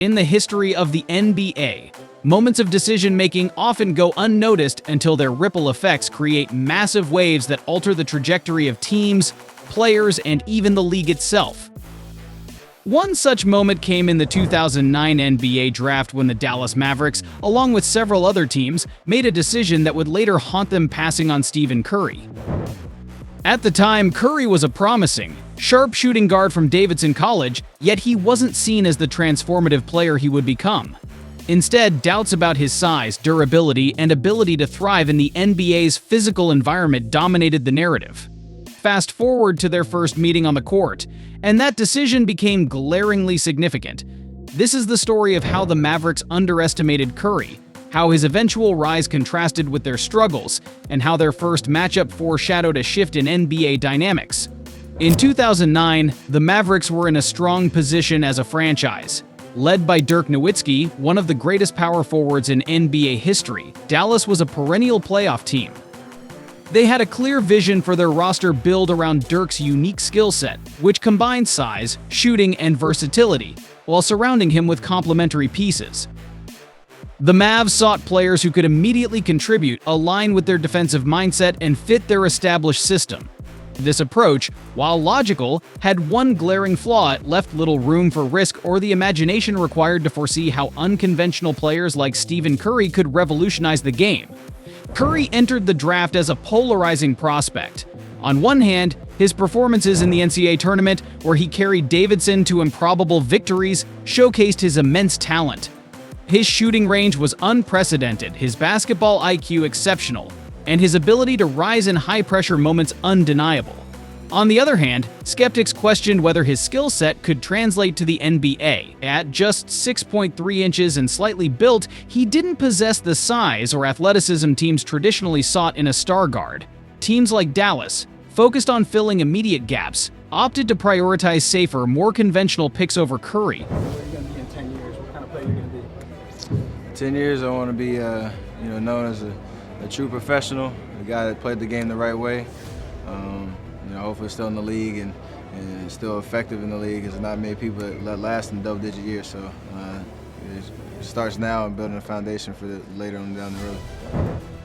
In the history of the NBA, moments of decision-making often go unnoticed until their ripple effects create massive waves that alter the trajectory of teams, players, and even the league itself. One such moment came in the 2009 NBA draft when the Dallas Mavericks, along with several other teams, made a decision that would later haunt them, passing on Stephen Curry. At the time, Curry was a promising, sharp shooting guard from Davidson College, yet he wasn't seen as the transformative player he would become. Instead, doubts about his size, durability, and ability to thrive in the NBA's physical environment dominated the narrative. Fast forward to their first meeting on the court, and that decision became glaringly significant. This is the story of how the Mavericks underestimated Curry, how his eventual rise contrasted with their struggles, and how their first matchup foreshadowed a shift in NBA dynamics. In 2009, the Mavericks were in a strong position as a franchise. Led by Dirk Nowitzki, one of the greatest power forwards in NBA history, Dallas was a perennial playoff team. They had a clear vision for their roster built around Dirk's unique skill set, which combined size, shooting, and versatility, while surrounding him with complementary pieces. The Mavs sought players who could immediately contribute, align with their defensive mindset, and fit their established system. This approach, while logical, had one glaring flaw: it left little room for risk or the imagination required to foresee how unconventional players like Stephen Curry could revolutionize the game. Curry entered the draft as a polarizing prospect. On one hand, his performances in the NCAA tournament, where he carried Davidson to improbable victories, showcased his immense talent. His shooting range was unprecedented, his basketball IQ exceptional, and his ability to rise in high-pressure moments undeniable. On the other hand, skeptics questioned whether his skill set could translate to the NBA. At just 6.3 inches and slightly built, he didn't possess the size or athleticism teams traditionally sought in a star guard. Teams like Dallas, focused on filling immediate gaps, opted to prioritize safer, more conventional picks over Curry. Where are you going to be in 10 years? What kind of player are you going to be? 10 years, I want to be known as a true professional, a guy that played the game the right way. Hopefully still in the league and still effective in the league. There's not many people that last in double-digit years, so it starts now and building a foundation for later on down the road.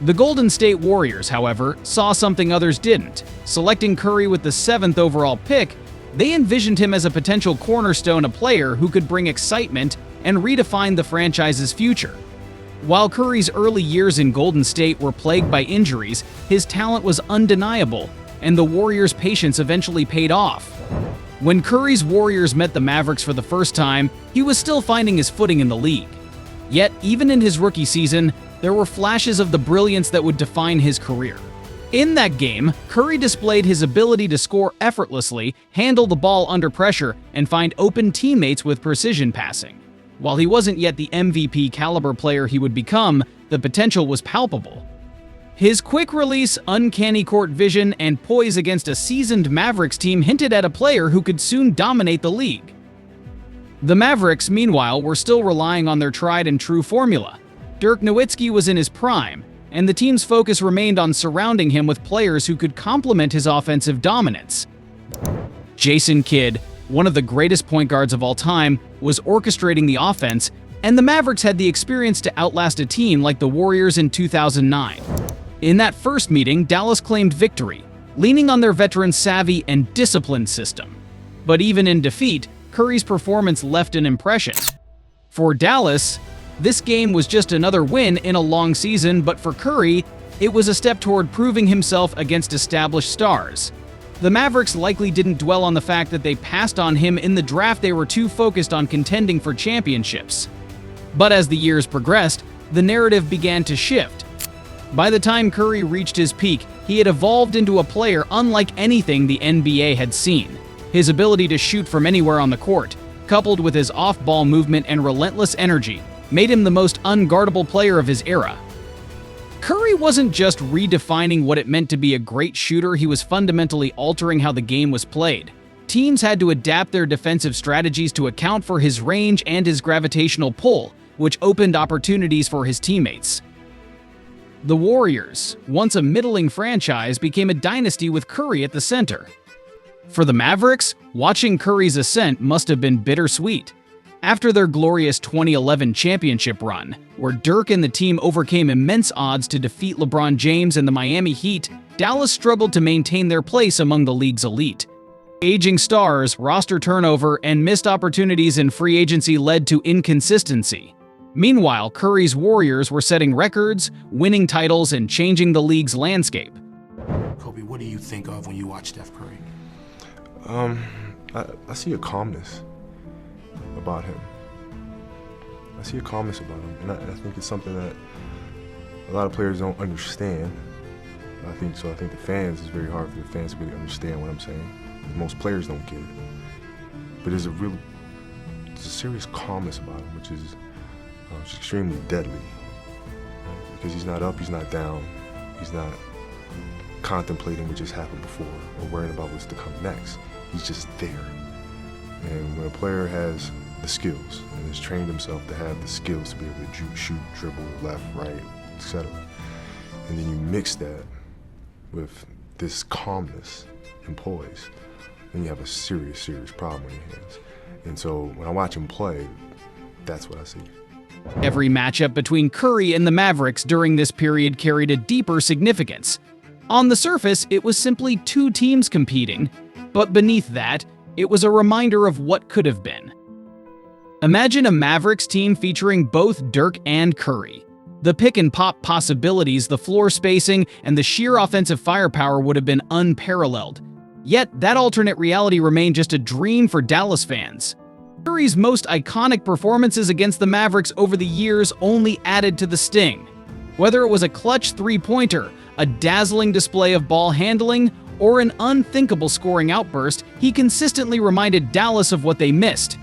The Golden State Warriors, however, saw something others didn't. Selecting Curry with the 7th overall pick, they envisioned him as a potential cornerstone, a player who could bring excitement and redefine the franchise's future. While Curry's early years in Golden State were plagued by injuries, his talent was undeniable, and the Warriors' patience eventually paid off. When Curry's Warriors met the Mavericks for the first time, he was still finding his footing in the league. Yet, even in his rookie season, there were flashes of the brilliance that would define his career. In that game, Curry displayed his ability to score effortlessly, handle the ball under pressure, and find open teammates with precision passing. While he wasn't yet the MVP caliber player he would become, the potential was palpable. His quick release, uncanny court vision, and poise against a seasoned Mavericks team hinted at a player who could soon dominate the league. The Mavericks, meanwhile, were still relying on their tried-and-true formula. Dirk Nowitzki was in his prime, and the team's focus remained on surrounding him with players who could complement his offensive dominance. Jason Kidd, one of the greatest point guards of all time, was orchestrating the offense, and the Mavericks had the experience to outlast a team like the Warriors in 2009. In that first meeting, Dallas claimed victory, leaning on their veteran savvy and disciplined system. But even in defeat, Curry's performance left an impression. For Dallas, this game was just another win in a long season, but for Curry, it was a step toward proving himself against established stars. The Mavericks likely didn't dwell on the fact that they passed on him in the draft. They were too focused on contending for championships. But as the years progressed, the narrative began to shift. By the time Curry reached his peak, he had evolved into a player unlike anything the NBA had seen. His ability to shoot from anywhere on the court, coupled with his off-ball movement and relentless energy, made him the most unguardable player of his era. Curry wasn't just redefining what it meant to be a great shooter, he was fundamentally altering how the game was played. Teams had to adapt their defensive strategies to account for his range and his gravitational pull, which opened opportunities for his teammates. The Warriors, once a middling franchise, became a dynasty with Curry at the center. For the Mavericks, watching Curry's ascent must have been bittersweet. After their glorious 2011 championship run, where Dirk and the team overcame immense odds to defeat LeBron James and the Miami Heat, Dallas struggled to maintain their place among the league's elite. Aging stars, roster turnover, and missed opportunities in free agency led to inconsistency. Meanwhile, Curry's Warriors were setting records, winning titles, and changing the league's landscape. Kobe, what do you think of when you watch Steph Curry? I see a calmness about him. I see a calmness about him, and I think it's something that a lot of players don't understand. I think the fans, it's very hard for the fans to really understand what I'm saying. Most players don't get it. But there's a serious calmness about him, which is extremely deadly. Right? Because he's not up, he's not down, he's not contemplating what just happened before or worrying about what's to come next. He's just there. And when a player has the skills and has trained himself to have the skills to be able to shoot, dribble, left, right, etc., and then you mix that with this calmness and poise, then you have a serious, serious problem on your hands. And so when I watch him play, that's what I see. Every matchup between Curry and the Mavericks during this period carried a deeper significance. On the surface, it was simply two teams competing, but beneath that, it was a reminder of what could have been. Imagine a Mavericks team featuring both Dirk and Curry. The pick-and-pop possibilities, the floor spacing, and the sheer offensive firepower would have been unparalleled. Yet, that alternate reality remained just a dream for Dallas fans. Curry's most iconic performances against the Mavericks over the years only added to the sting. Whether it was a clutch three-pointer, a dazzling display of ball handling, or an unthinkable scoring outburst, he consistently reminded Dallas of what they missed.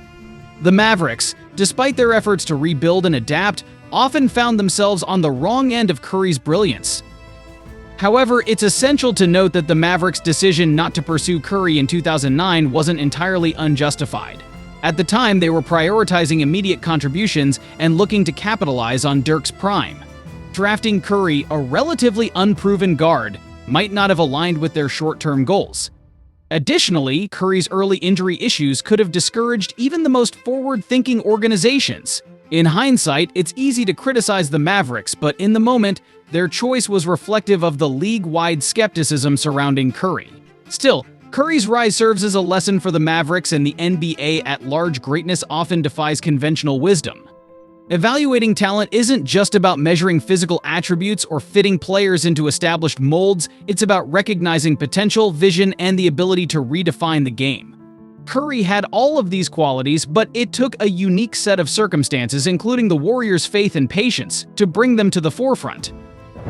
The Mavericks, despite their efforts to rebuild and adapt, often found themselves on the wrong end of Curry's brilliance. However, it's essential to note that the Mavericks' decision not to pursue Curry in 2009 wasn't entirely unjustified. At the time, they were prioritizing immediate contributions and looking to capitalize on Dirk's prime. Drafting Curry, a relatively unproven guard, might not have aligned with their short-term goals. Additionally, Curry's early injury issues could have discouraged even the most forward-thinking organizations. In hindsight, it's easy to criticize the Mavericks, but in the moment, their choice was reflective of the league-wide skepticism surrounding Curry. Still, Curry's rise serves as a lesson for the Mavericks and the NBA at large. Greatness often defies conventional wisdom. Evaluating talent isn't just about measuring physical attributes or fitting players into established molds, it's about recognizing potential, vision, and the ability to redefine the game. Curry had all of these qualities, but it took a unique set of circumstances, including the Warriors' faith and patience, to bring them to the forefront.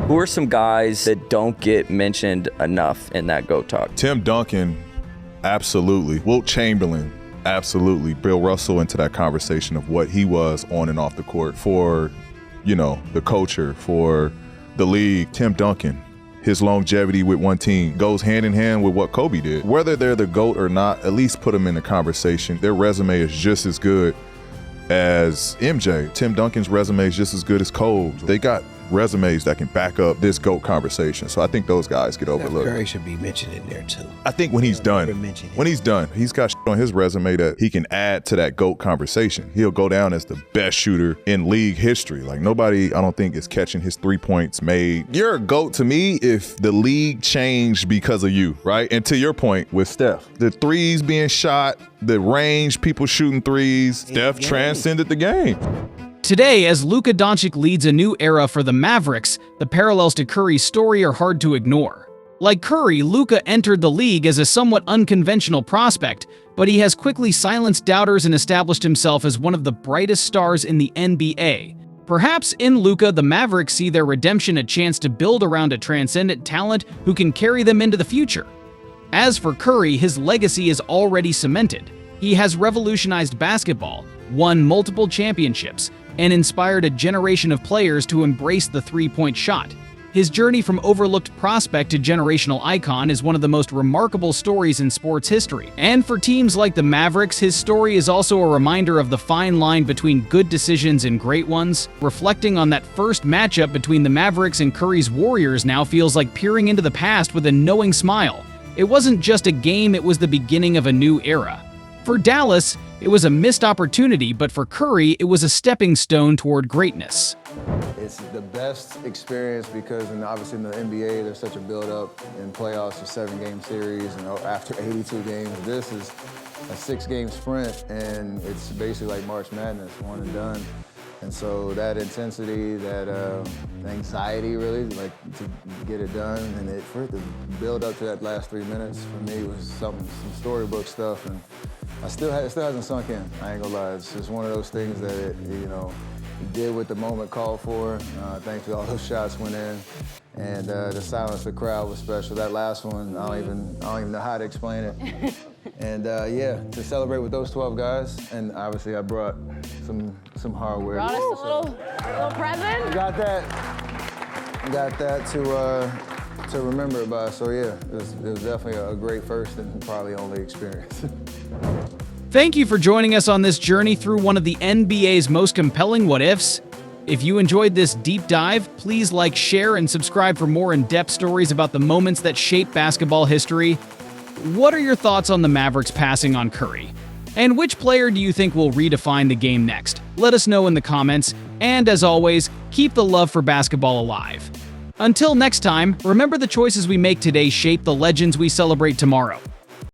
Who are some guys that don't get mentioned enough in that GOAT talk? Tim Duncan, absolutely. Wilt Chamberlain, absolutely. Bill Russell into that conversation of what he was on and off the court for, the culture, for the league. Tim Duncan, his longevity with one team goes hand in hand with what Kobe did. Whether they're the GOAT or not, at least put them in the conversation. Their resume is just as good as MJ. Tim Duncan's resume is just as good as Kobe's. They got resumes that can back up this GOAT conversation. So I think those guys get overlooked. Curry should be mentioned in there too. I think when he's done, he's got shit on his resume that he can add to that GOAT conversation. He'll go down as the best shooter in league history. Like nobody, I don't think, is catching his 3 points made. You're a GOAT to me if the league changed because of you, right? And to your point with Steph, the threes being shot, the range, people shooting threes, Steph transcended the game. Today, as Luka Doncic leads a new era for the Mavericks, the parallels to Curry's story are hard to ignore. Like Curry, Luka entered the league as a somewhat unconventional prospect, but he has quickly silenced doubters and established himself as one of the brightest stars in the NBA. Perhaps in Luka, the Mavericks see their redemption, a chance to build around a transcendent talent who can carry them into the future. As for Curry, his legacy is already cemented. He has revolutionized basketball, won multiple championships, and inspired a generation of players to embrace the three-point shot. His journey from overlooked prospect to generational icon is one of the most remarkable stories in sports history. And for teams like the Mavericks, his story is also a reminder of the fine line between good decisions and great ones. Reflecting on that first matchup between the Mavericks and Curry's Warriors now feels like peering into the past with a knowing smile. It wasn't just a game, it was the beginning of a new era. For Dallas, it was a missed opportunity, but for Curry, it was a stepping stone toward greatness. It's the best experience because, obviously in the NBA, there's such a build-up in playoffs, a 7-game series, and after 82 games, this is a 6-game sprint, and it's basically like March Madness, one and done. And so that intensity, that anxiety, really, like to get it done, and for it to build up to that last 3 minutes, for me, was some storybook stuff, and it still hasn't sunk in. I ain't gonna lie. It's just one of those things that it did what the moment called for. Thankfully, all those shots went in, and the silence of the crowd was special. That last one, I don't even know how to explain it. And yeah, to celebrate with those 12 guys, and obviously I brought some hardware. Brought us a little present. Got that to remember it by. So yeah, it was definitely a great first and probably only experience. Thank you for joining us on this journey through one of the NBA's most compelling what-ifs. If you enjoyed this deep dive, please like, share, and subscribe for more in-depth stories about the moments that shape basketball history. What are your thoughts on the Mavericks passing on Curry? And which player do you think will redefine the game next? Let us know in the comments, and as always, keep the love for basketball alive. Until next time, remember the choices we make today shape the legends we celebrate tomorrow.